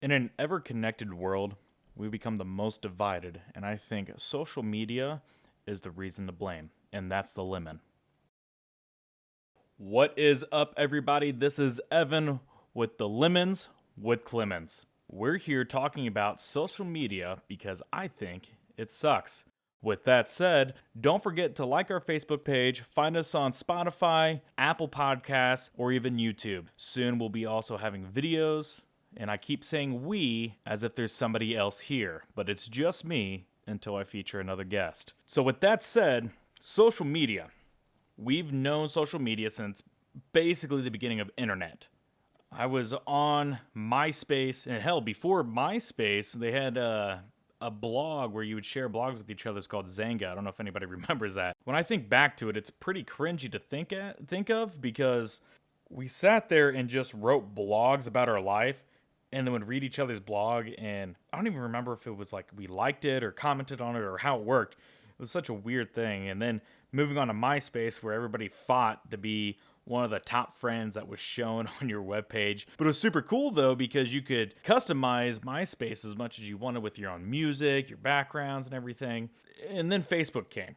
In an ever connected world, we become the most divided, and I think social media is the reason to blame, and that's the lemon. What is up, everybody? This is Evan with the Lemons with Clemmons. We're here talking about social media because I think it sucks. With that said, don't forget to like our Facebook page, find us on Spotify, Apple Podcasts, or even YouTube. Soon we'll be also having videos, and I keep saying we as if there's somebody else here, but it's just me until I feature another guest. So, with that said, social media. We've known social media since basically the beginning of internet. I was on MySpace, and hell, before MySpace, they had a blog where you would share blogs with each other. It's called Zanga. I don't know if anybody remembers that. When I think back to it, it's pretty cringy to think of because we sat there and just wrote blogs about our life and then would read each other's blog, and I don't even remember if it was like we liked it or commented on it or how it worked. It was such a weird thing. And then moving on to MySpace, where everybody fought to be one of the top friends that was shown on your webpage. But it was super cool though, because you could customize MySpace as much as you wanted with your own music, your backgrounds, and everything. And then Facebook came.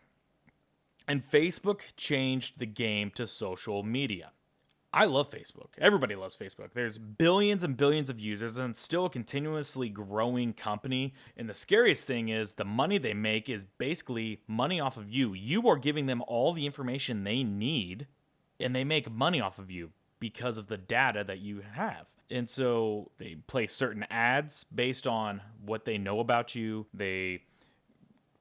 And Facebook changed the game to social media. I love Facebook. Everybody loves Facebook. There's billions and billions of users and it's still a continuously growing company. And the scariest thing is the money they make is basically money off of you. You are giving them all the information they need and they make money off of you because of the data that you have. And so they place certain ads based on what they know about you. They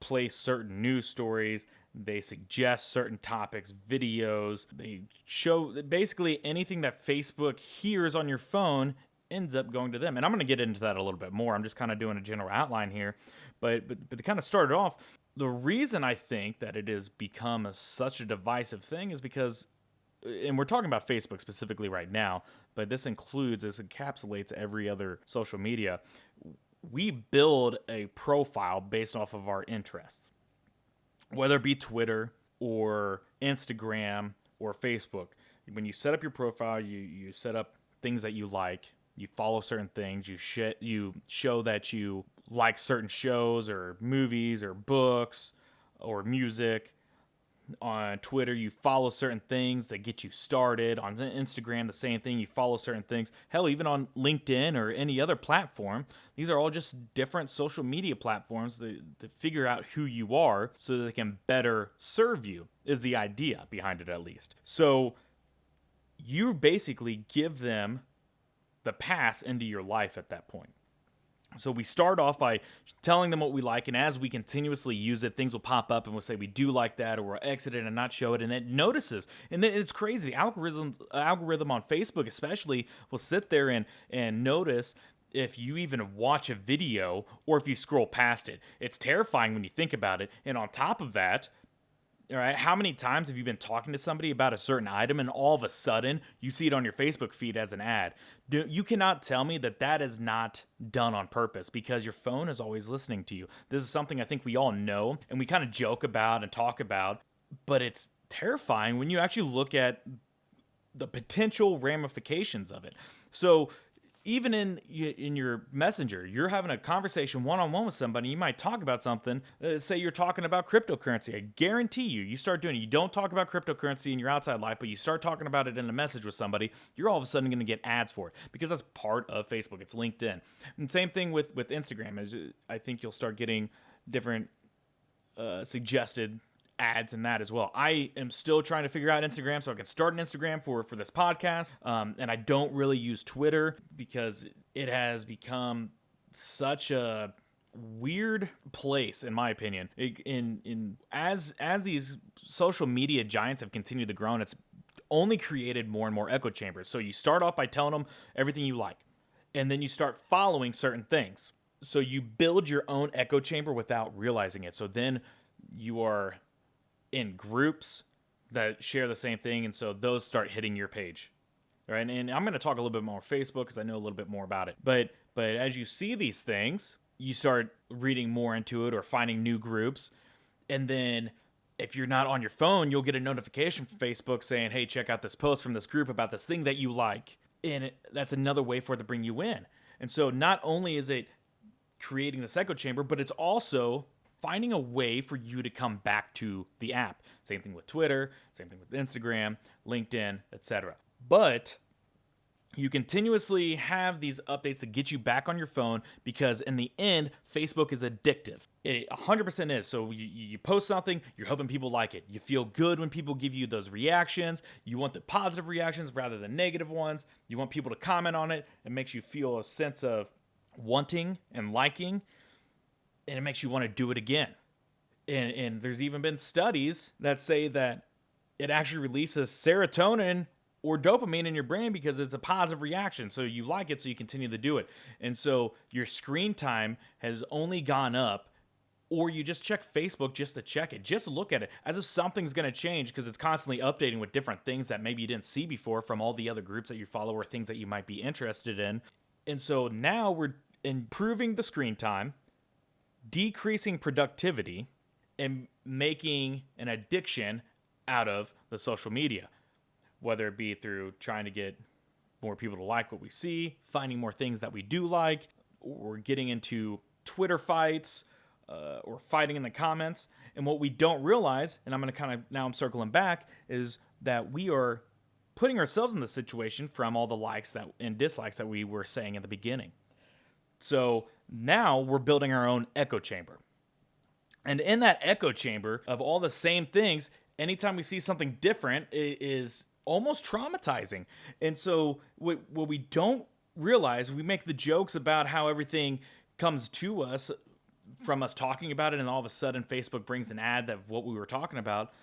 place certain news stories. They suggest certain topics, videos. They show basically anything that Facebook hears on your phone ends up going to them. And I'm going to get into that a little bit more. I'm just kind of doing a general outline here. But to kind of start it off, the reason I think that it has become such a divisive thing is because, and we're talking about Facebook specifically right now, but this encapsulates every other social media. We build a profile based off of our interests, whether it be Twitter or Instagram or Facebook. When you set up your profile, you set up things that you like, you follow certain things, you show that you like certain shows or movies or books or music. On Twitter, you follow certain things that get you started. On Instagram, the same thing. You follow certain things. Hell, even on LinkedIn or any other platform, these are all just different social media platforms to figure out who you are so that they can better serve you, is the idea behind it, at least. So you basically give them the pass into your life at that point. So we start off by telling them what we like, and as we continuously use it, things will pop up and we'll say we do like that, or we'll exit it and not show it, and it notices. And then it's crazy. The algorithm on Facebook especially will sit there and notice if you even watch a video or if you scroll past it. It's terrifying when you think about it. And on top of that, all right, how many times have you been talking to somebody about a certain item and all of a sudden you see it on your Facebook feed as an ad? You cannot tell me that that is not done on purpose because your phone is always listening to you. This is something I think we all know and we kind of joke about and talk about, but it's terrifying when you actually look at the potential ramifications of it. So even in your messenger, you're having a conversation one-on-one with somebody, you might talk about something, say you're talking about cryptocurrency. I guarantee you start doing it. You don't talk about cryptocurrency in your outside life, but you start talking about it in a message with somebody, you're all of a sudden going to get ads for it because that's part of Facebook. It's LinkedIn. And same thing with Instagram. I think you'll start getting different suggested ads in that as well. I am still trying to figure out Instagram so I can start an Instagram for this podcast. And I don't really use Twitter because it has become such a weird place, in my opinion. As these social media giants have continued to grow, and it's only created more and more echo chambers. So you start off by telling them everything you like, and then you start following certain things. So you build your own echo chamber without realizing it. So then you are in groups that share the same thing, and so those start hitting your page, right? And I'm going to talk a little bit more Facebook because I know a little bit more about it. But as you see these things, you start reading more into it or finding new groups, and then if you're not on your phone, you'll get a notification from Facebook saying, "Hey, check out this post from this group about this thing that you like," and that's another way for it to bring you in. And so not only is it creating this echo chamber, but it's also finding a way for you to come back to the app. Same thing with Twitter, same thing with Instagram, LinkedIn, etc. But you continuously have these updates that get you back on your phone because in the end, Facebook is addictive. It 100% is. So you post something, you're hoping people like it. You feel good when people give you those reactions. You want the positive reactions rather than negative ones. You want people to comment on it. It makes you feel a sense of wanting and liking, and it makes you want to do it again. And there's even been studies that say that it actually releases serotonin or dopamine in your brain because it's a positive reaction. So you like it, so you continue to do it. And so your screen time has only gone up, or you just check Facebook just to check it, just to look at it, as if something's going to change because it's constantly updating with different things that maybe you didn't see before from all the other groups that you follow or things that you might be interested in. And so now we're improving the screen time, decreasing productivity, and making an addiction out of the social media, whether it be through trying to get more people to like what we see, finding more things that we do like, or getting into Twitter fights, or fighting in the comments. And what we don't realize, and I'm circling back, is that we are putting ourselves in the situation from all the likes and dislikes that we were saying at the beginning. So now we're building our own echo chamber. And in that echo chamber of all the same things, anytime we see something different, it is almost traumatizing. And so what we don't realize, we make the jokes about how everything comes to us from us talking about it, and all of a sudden Facebook brings an ad of what we were talking about.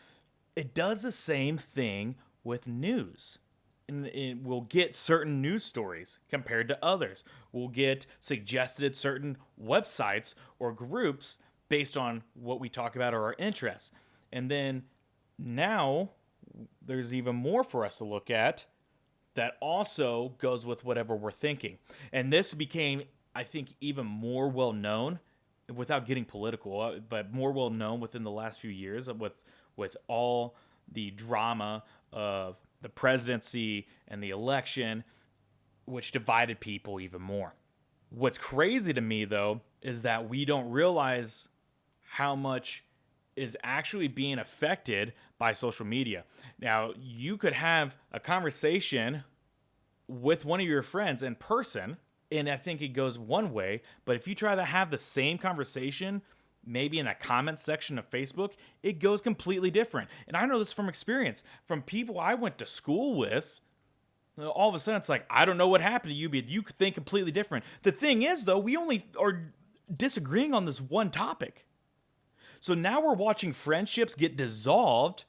It does the same thing with news. And we'll get certain news stories compared to others. We'll get suggested certain websites or groups based on what we talk about or our interests. And then now there's even more for us to look at that also goes with whatever we're thinking. And this became, I think, even more well known, without getting political, but more well known within the last few years with all the drama of the presidency and the election, which divided people even more. What's crazy to me, though, is that we don't realize how much is actually being affected by social media. Now, you could have a conversation with one of your friends in person, and I think it goes one way, but if you try to have the same conversation, maybe in a comment section of Facebook, it goes completely different. And I know this from experience, from people I went to school with. All of a sudden, it's like, I don't know what happened to you, but you think completely different. The thing is, though, we only are disagreeing on this one topic. So now we're watching friendships get dissolved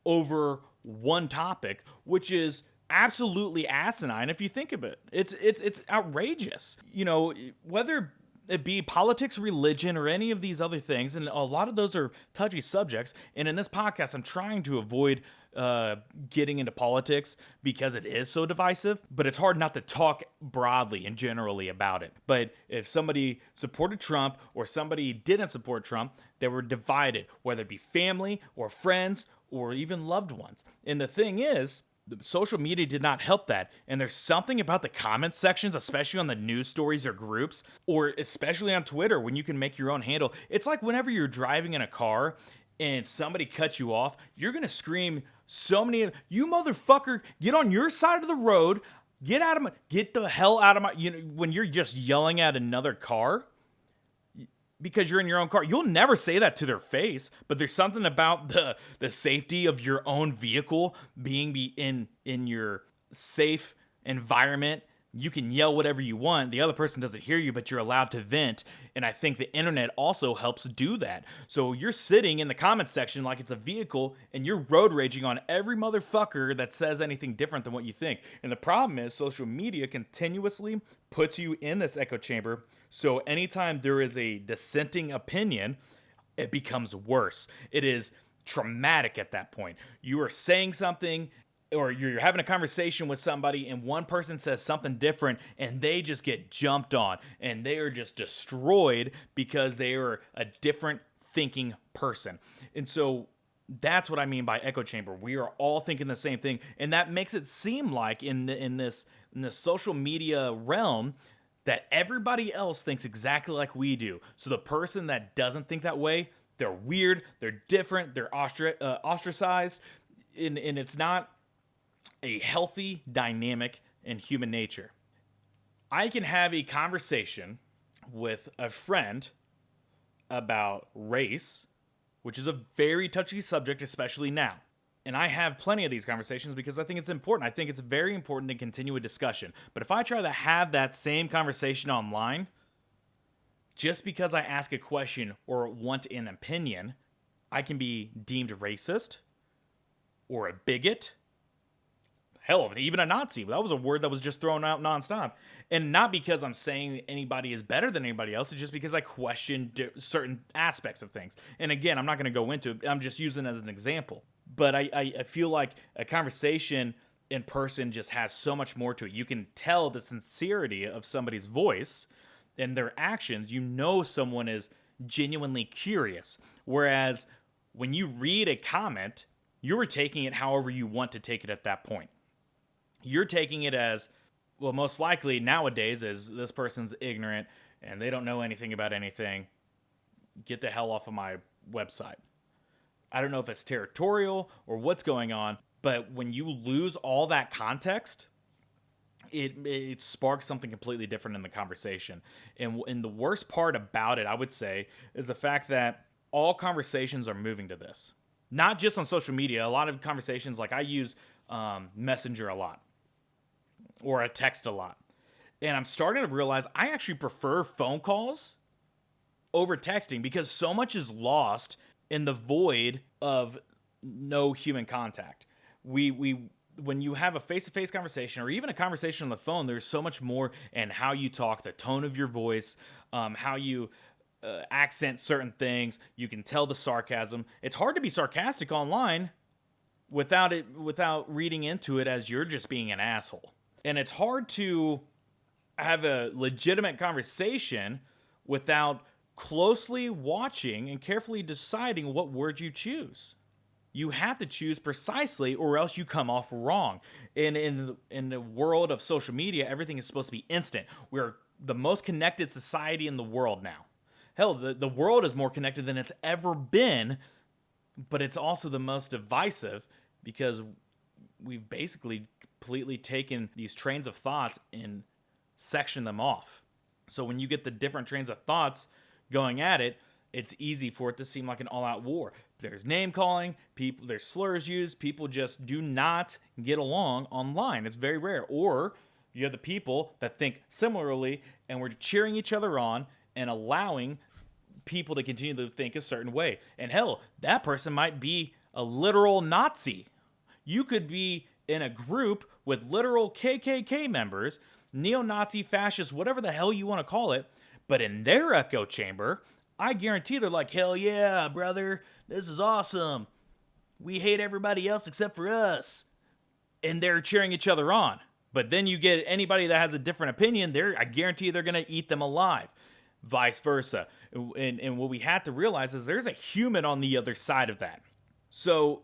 over one topic, which is absolutely asinine if you think of it. It's outrageous. You know, whether it be politics, religion, or any of these other things, and a lot of those are touchy subjects. And in this podcast, I'm trying to avoid getting into politics because it is so divisive, but it's hard not to talk broadly and generally about it. But if somebody supported Trump or somebody didn't support Trump, they were divided, whether it be family or friends or even loved ones. And the thing is, the social media did not help that. And there's something about the comment sections, especially on the news stories or groups, or especially on Twitter when you can make your own handle. It's like whenever you're driving in a car and somebody cuts you off, you're going to scream so many, you motherfucker, get on your side of the road, get the hell out of my, when you're just yelling at another car because you're in your own car. You'll never say that to their face, but there's something about the safety of your own vehicle being in your safe environment. You can yell whatever you want. The other person doesn't hear you, but you're allowed to vent. And I think the internet also helps do that. So you're sitting in the comment section like it's a vehicle and you're road raging on every motherfucker that says anything different than what you think. And the problem is social media continuously puts you in this echo chamber. So anytime there is a dissenting opinion, it becomes worse. It is traumatic at that point. You are saying something, or you're having a conversation with somebody and one person says something different and they just get jumped on and they are just destroyed because they are a different thinking person. And so that's what I mean by echo chamber. We are all thinking the same thing, and that makes it seem like in this social media realm that everybody else thinks exactly like we do. So the person that doesn't think that way, they're weird, they're different, they're ostracized, and it's not a healthy dynamic in human nature. I can have a conversation with a friend about race, which is a very touchy subject, especially now. And I have plenty of these conversations because I think it's important. I think it's very important to continue a discussion. But if I try to have that same conversation online, just because I ask a question or want an opinion, I can be deemed racist or a bigot. Hell, even a Nazi. That was a word that was just thrown out nonstop. And not because I'm saying anybody is better than anybody else. It's just because I question certain aspects of things. And again, I'm not going to go into it. I'm just using it as an example. But I feel like a conversation in person just has so much more to it. You can tell the sincerity of somebody's voice and their actions. You know someone is genuinely curious. Whereas when you read a comment, you're taking it however you want to take it at that point. You're taking it as, well, most likely nowadays as this person's ignorant and they don't know anything about anything. Get the hell off of my website. I don't know if it's territorial or what's going on, but when you lose all that context, it sparks something completely different in the conversation. And the worst part about it, I would say, is the fact that all conversations are moving to this. Not just on social media. A lot of conversations, like I use Messenger a lot. Or I text a lot. And I'm starting to realize I actually prefer phone calls over texting because so much is lost in the void of no human contact. When you have a face-to-face conversation or even a conversation on the phone, there's so much more in how you talk, the tone of your voice, how you accent certain things. You can tell the sarcasm. It's hard to be sarcastic online without reading into it as you're just being an asshole. And it's hard to have a legitimate conversation without closely watching and carefully deciding what word you choose. You have to choose precisely or else you come off wrong. And in the world of social media, everything is supposed to be instant. We're the most connected society in the world now. Hell, the world is more connected than it's ever been, but it's also the most divisive because we've basically completely taken these trains of thoughts and sectioned them off. So when you get the different trains of thoughts going at it, it's easy for it to seem like an all-out war. There's name calling, there's slurs used, people just do not get along online. It's very rare. Or you have the people that think similarly and we're cheering each other on and allowing people to continue to think a certain way. And hell, that person might be a literal Nazi. You could be in a group with literal KKK members, neo-Nazi, fascist, whatever the hell you want to call it, but in their echo chamber, I guarantee they're like, hell yeah, brother, this is awesome. We hate everybody else except for us. And they're cheering each other on. But then you get anybody that has a different opinion, I guarantee they're going to eat them alive. Vice versa. And what we have to realize is there's a human on the other side of that. So,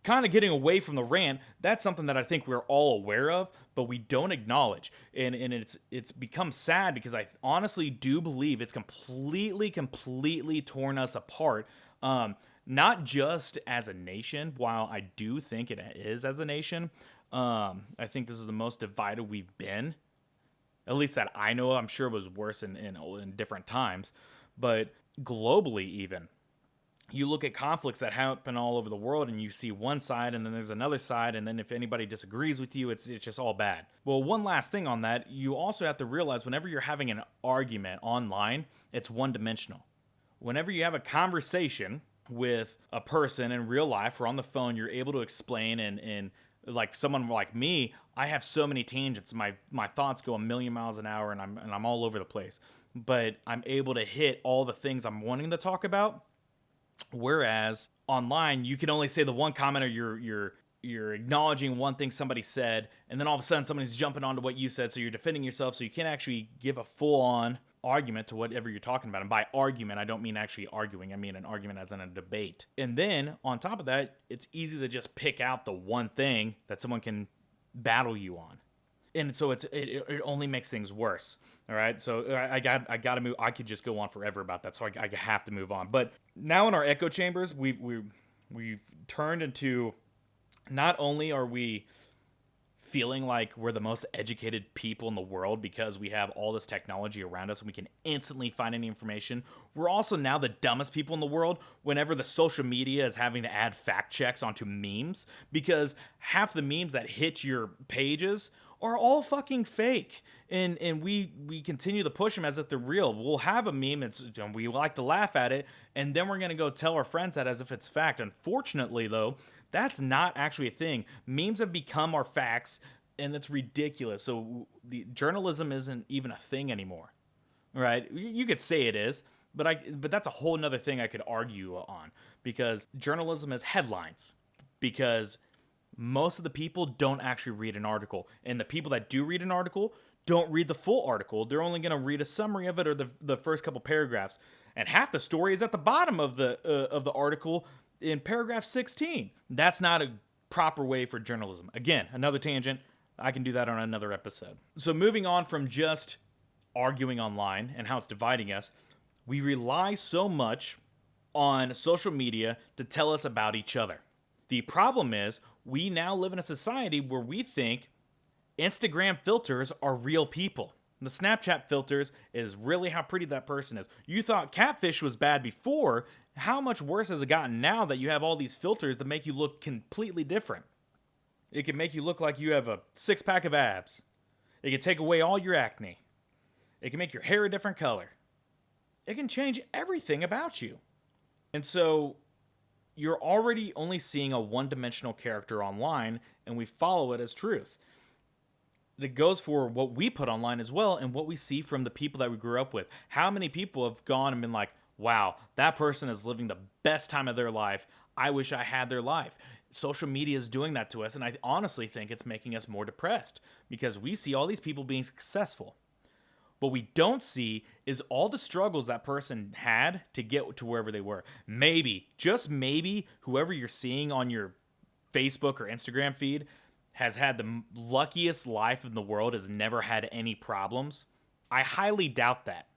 kind of getting away from the rant, that's something that I think we're all aware of, but we don't acknowledge. And it's become sad because I honestly do believe it's completely torn us apart. Not just as a nation, while I do think it is as a nation. I think this is the most divided we've been. At least that I know. I'm sure it was worse in different times. But globally even. You look at conflicts that happen all over the world and you see one side and then there's another side, and then if anybody disagrees with you, it's just all bad. Well, one last thing on that, you also have to realize whenever you're having an argument online, it's one-dimensional. Whenever you have a conversation with a person in real life or on the phone, you're able to explain and like someone like me, I have so many tangents. My thoughts go a million miles an hour and I'm all over the place. But I'm able to hit all the things I'm wanting to talk about. Whereas online, you can only say the one comment, or you're acknowledging one thing somebody said, and then all of a sudden somebody's jumping onto what you said, so you're defending yourself, so you can't actually give a full-on argument to whatever you're talking about. And by argument, I don't mean actually arguing. I mean an argument as in a debate. And then, on top of that, it's easy to just pick out the one thing that someone can battle you on. And so it only makes things worse. All right, so I got to move. I could just go on forever about that, so I have to move on. But now in our echo chambers, we've turned into, not only are we feeling like we're the most educated people in the world because we have all this technology around us and we can instantly find any information, we're also now the dumbest people in the world whenever the social media is having to add fact checks onto memes, because half the memes that hit your pages are all fucking fake, and we continue to push them as if they're real. We'll have a meme, and we like to laugh at it, and then we're gonna go tell our friends that as if it's fact. Unfortunately, though, that's not actually a thing. Memes have become our facts, and it's ridiculous. So the journalism isn't even a thing anymore, right? You could say it is, but that's a whole nother thing I could argue on, because journalism is headlines. Because most of the people don't actually read an article, and the people that do read an article don't read the full article. They're only going to read a summary of it, or the first couple paragraphs, and half the story is at the bottom of the article in paragraph 16. That's not a proper way for journalism. Again, another tangent. I can do that on another episode. So moving on from just arguing online and how it's dividing us, we rely so much on social media to tell us about each other. The problem is, we now live in a society where we think Instagram filters are real people. The Snapchat filters is really how pretty that person is. You thought catfish was bad before. How much worse has it gotten now that you have all these filters that make you look completely different? It can make you look like you have a six-pack of abs. It can take away all your acne. It can make your hair a different color. It can change everything about you. And so you're already only seeing a one-dimensional character online, and we follow it as truth. That goes for what we put online as well, and what we see from the people that we grew up with. How many people have gone and been like, wow, that person is living the best time of their life. I wish I had their life. Social media is doing that to us, and I honestly think it's making us more depressed, because we see all these people being successful. What we don't see is all the struggles that person had to get to wherever they were. Maybe, just maybe, whoever you're seeing on your Facebook or Instagram feed has had the luckiest life in the world, has never had any problems. I highly doubt that.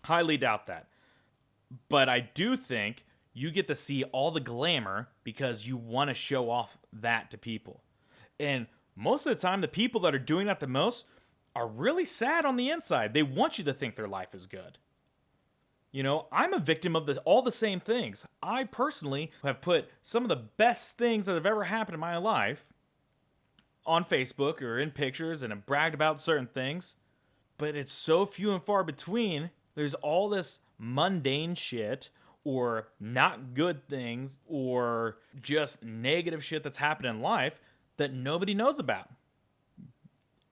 Highly doubt that. But I do think you get to see all the glamour because you want to show off that to people. And most of the time, the people that are doing that the most are really sad on the inside. They want you to think their life is good. You know, I'm a victim of all the same things. I personally have put some of the best things that have ever happened in my life on Facebook or in pictures, and have bragged about certain things. But it's so few and far between. There's all this mundane shit, or not good things, or just negative shit that's happened in life that nobody knows about.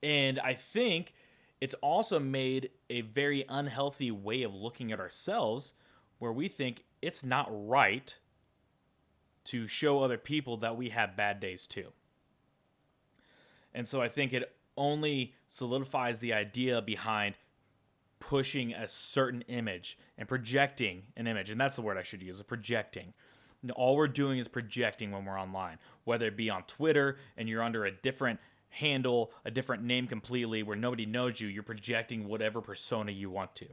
And I think it's also made a very unhealthy way of looking at ourselves, where we think it's not right to show other people that we have bad days too. And so I think it only solidifies the idea behind pushing a certain image and projecting an image. And that's the word I should use, is projecting. All we're doing is projecting when we're online, whether it be on Twitter and you're under a different handle, a different name completely, where nobody knows you. You're projecting whatever persona you want to.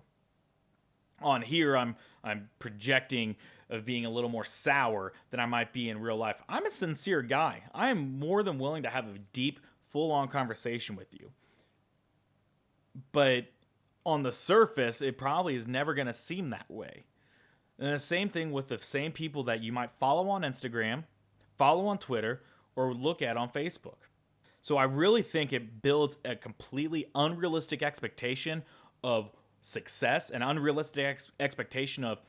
On here, I'm projecting of being a little more sour than I might be in real life. I'm a sincere guy. I am more than willing to have a deep, full-on conversation with you. But on the surface, it probably is never going to seem that way. And the same thing with the same people that you might follow on Instagram, follow on Twitter, or look at on Facebook. So I really think it builds a completely unrealistic expectation of success, an unrealistic expectation of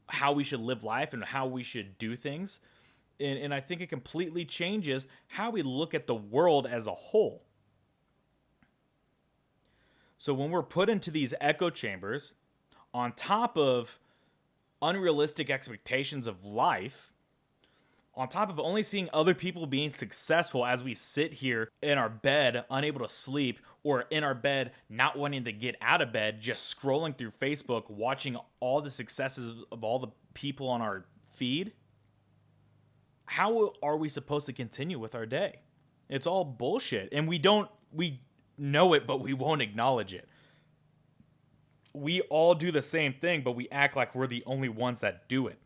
how we should live life and how we should do things. And I think it completely changes how we look at the world as a whole. So when we're put into these echo chambers, on top of unrealistic expectations of life, on top of only seeing other people being successful as we sit here in our bed, unable to sleep, or in our bed, not wanting to get out of bed, just scrolling through Facebook, watching all the successes of all the people on our feed, how are we supposed to continue with our day? It's all bullshit. And we know it, but we won't acknowledge it. We all do the same thing, but we act like we're the only ones that do it.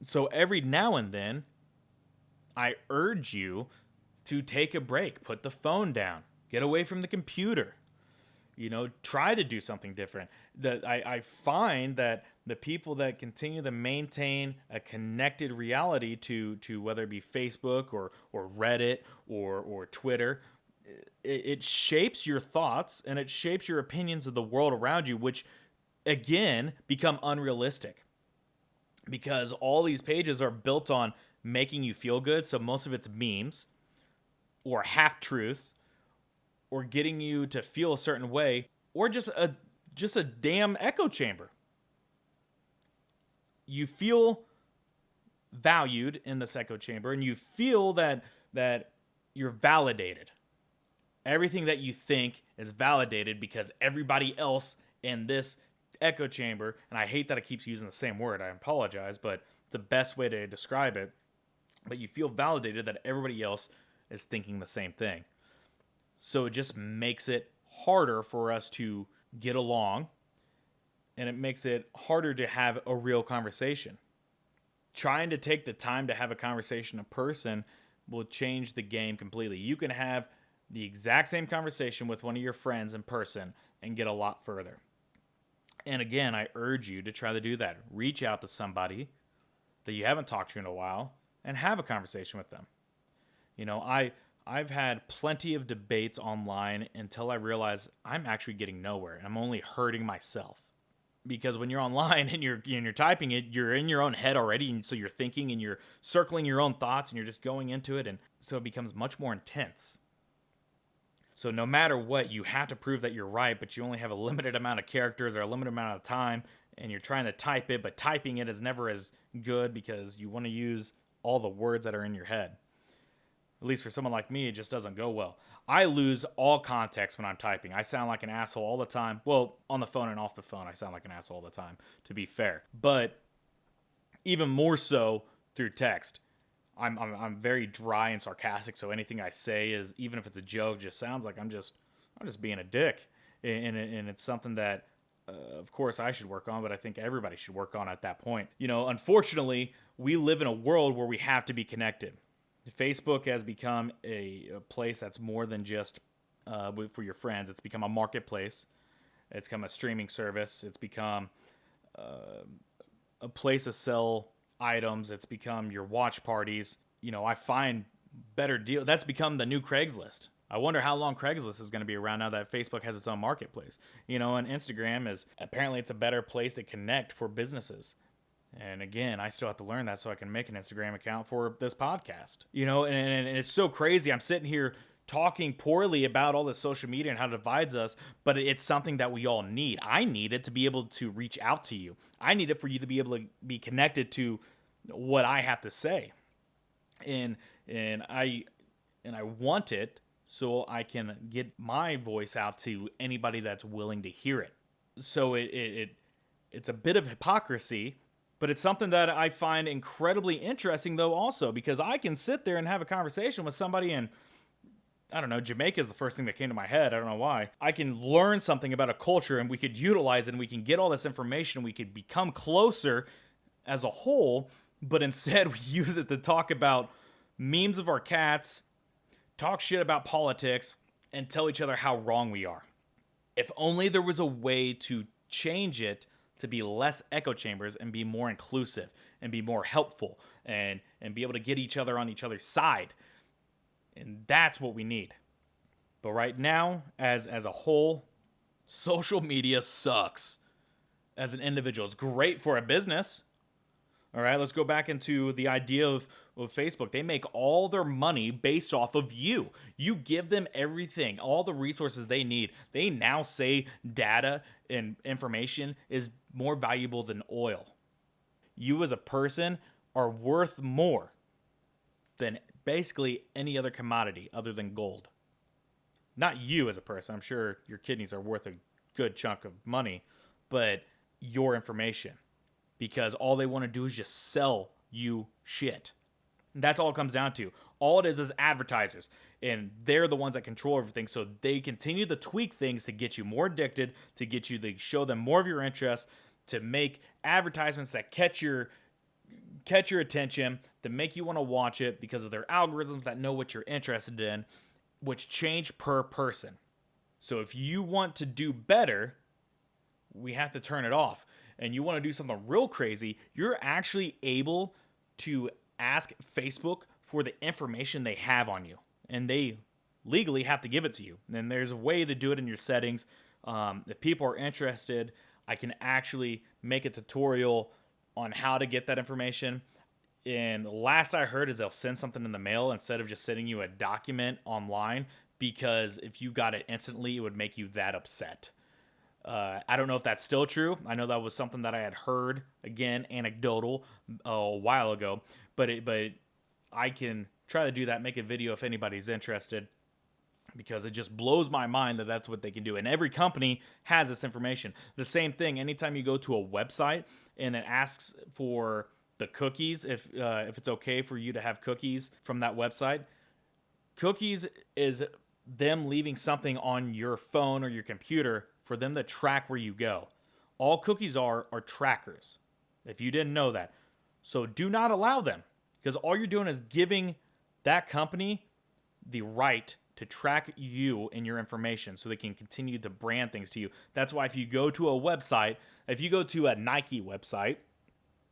So every now and then, I urge you to take a break, put the phone down, get away from the computer. Try to do something different. I find that the people that continue to maintain a connected reality to whether it be Facebook or Reddit or Twitter, it shapes your thoughts and it shapes your opinions of the world around you, which again become unrealistic because all these pages are built on making you feel good. So most of it's memes or half truths or getting you to feel a certain way, or just a damn echo chamber. You feel valued in this echo chamber, and you feel that you're validated. Everything that you think is validated because everybody else in this echo chamber, and I hate that it keeps using the same word, I apologize, but it's the best way to describe it. But you feel validated that everybody else is thinking the same thing. So it just makes it harder for us to get along, and it makes it harder to have a real conversation. Trying to take the time to have a conversation in person will change the game completely. You can have the exact same conversation with one of your friends in person and get a lot further. And again, I urge you to try to do that. Reach out to somebody that you haven't talked to in a while and have a conversation with them. I've had plenty of debates online until I realized I'm actually getting nowhere. I'm only hurting myself. Because when you're online and you're typing it, you're in your own head already, and so you're thinking and you're circling your own thoughts and you're just going into it, and so it becomes much more intense. So no matter what, you have to prove that you're right, but you only have a limited amount of characters or a limited amount of time, and you're trying to type it, but typing it is never as good because you want to use all the words that are in your head. At least for someone like me, it just doesn't go well. I lose all context when I'm typing. I sound like an asshole all the time. Well, on the phone and off the phone, I sound like an asshole all the time, to be fair. But even more so through text. I'm very dry and sarcastic, so anything I say is, even if it's a joke, just sounds like I'm just being a dick. And it's something that, of course, I should work on, but I think everybody should work on at that point. Unfortunately, we live in a world where we have to be connected. Facebook has become a place that's more than just for your friends. It's become a marketplace. It's become a streaming service. It's become a place to sell items. It's become your watch parties. I find better deal. That's become the new Craigslist. I wonder how long Craigslist is going to be around now that Facebook has its own marketplace. And Instagram is apparently it's a better place to connect for businesses. And again, I still have to learn that so I can make an Instagram account for this podcast. And it's so crazy. I'm sitting here talking poorly about all this social media and how it divides us, but it's something that we all need. I need it to be able to reach out to you. I need it for you to be able to be connected to what I have to say. And I want it so I can get my voice out to anybody that's willing to hear it. So it's a bit of hypocrisy. But it's something that I find incredibly interesting, though, also, because I can sit there and have a conversation with somebody in, I don't know, Jamaica is the first thing that came to my head. I don't know why. I can learn something about a culture, and we could utilize it, and we can get all this information. We could become closer as a whole, but instead we use it to talk about memes of our cats, talk shit about politics, and tell each other how wrong we are. If only there was a way to change it to be less echo chambers and be more inclusive and be more helpful and be able to get each other on each other's side. And that's what we need. But right now, as a whole, social media sucks. As an individual, it's great for a business. All right, let's go back into the idea of Facebook. They make all their money based off of you. You give them everything, all the resources they need. They now say data and information is more valuable than oil. You as a person are worth more than basically any other commodity other than gold. Not you as a person. I'm sure your kidneys are worth a good chunk of money, but your information. Because all they want to do is just sell you shit. And that's all it comes down to. All it is advertisers, and they're the ones that control everything. So they continue to tweak things to get you more addicted, to get you to show them more of your interest, to make advertisements that catch your attention, to make you want to watch it because of their algorithms that know what you're interested in, which change per person. So if you want to do better, we have to turn it off. And you want to do something real crazy, you're actually able to ask Facebook for the information they have on you. And they legally have to give it to you. And there's a way to do it in your settings. If people are interested, I can actually make a tutorial on how to get that information. And last I heard is they'll send something in the mail instead of just sending you a document online, because if you got it instantly, it would make you that upset. I don't know if that's still true. I know that was something that I had heard, again, anecdotal, a while ago. But I can try to do that, make a video if anybody's interested, because it just blows my mind that that's what they can do. And every company has this information. The same thing, anytime you go to a website and it asks for the cookies, if it's okay for you to have cookies from that website. Cookies is them leaving something on your phone or your computer for them to track where you go. All cookies are trackers, if you didn't know that. So do not allow them, because all you're doing is giving that company the right to track you and your information so they can continue to brand things to you. That's why if you go to a website, if you go to a Nike website,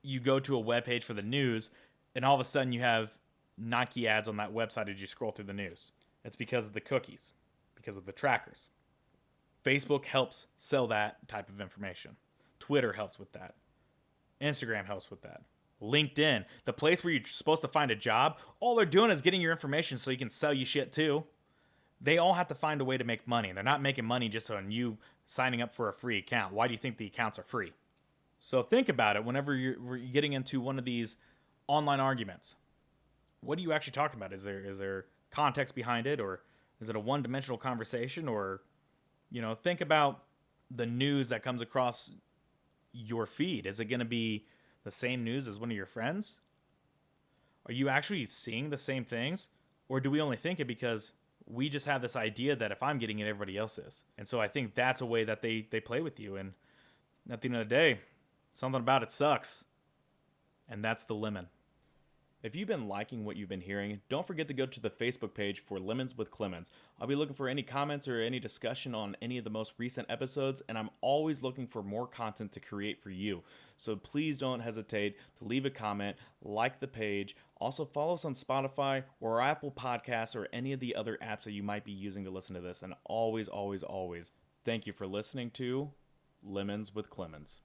you go to a webpage for the news, and all of a sudden you have Nike ads on that website as you scroll through the news. It's because of the cookies, because of the trackers. Facebook helps sell that type of information. Twitter helps with that. Instagram helps with that. LinkedIn, the place where you're supposed to find a job, all they're doing is getting your information so you can sell you shit too. They all have to find a way to make money. They're not making money just on you signing up for a free account. Why do you think the accounts are free? So think about it whenever you're getting into one of these online arguments. What are you actually talking about? Is there context behind it, or is it a one-dimensional conversation? Or, think about the news that comes across your feed. Is it going to be the same news as one of your friends? Are you actually seeing the same things? Or do we only think it because we just have this idea that if I'm getting it, everybody else is? And so I think that's a way that they play with you. And at the end of the day, something about it sucks. And that's the lemon. If you've been liking what you've been hearing, don't forget to go to the Facebook page for Lemons with Clemmons. I'll be looking for any comments or any discussion on any of the most recent episodes, and I'm always looking for more content to create for you. So please don't hesitate to leave a comment, like the page. Also follow us on Spotify or Apple Podcasts or any of the other apps that you might be using to listen to this. And always, always, always, thank you for listening to Lemons with Clemmons.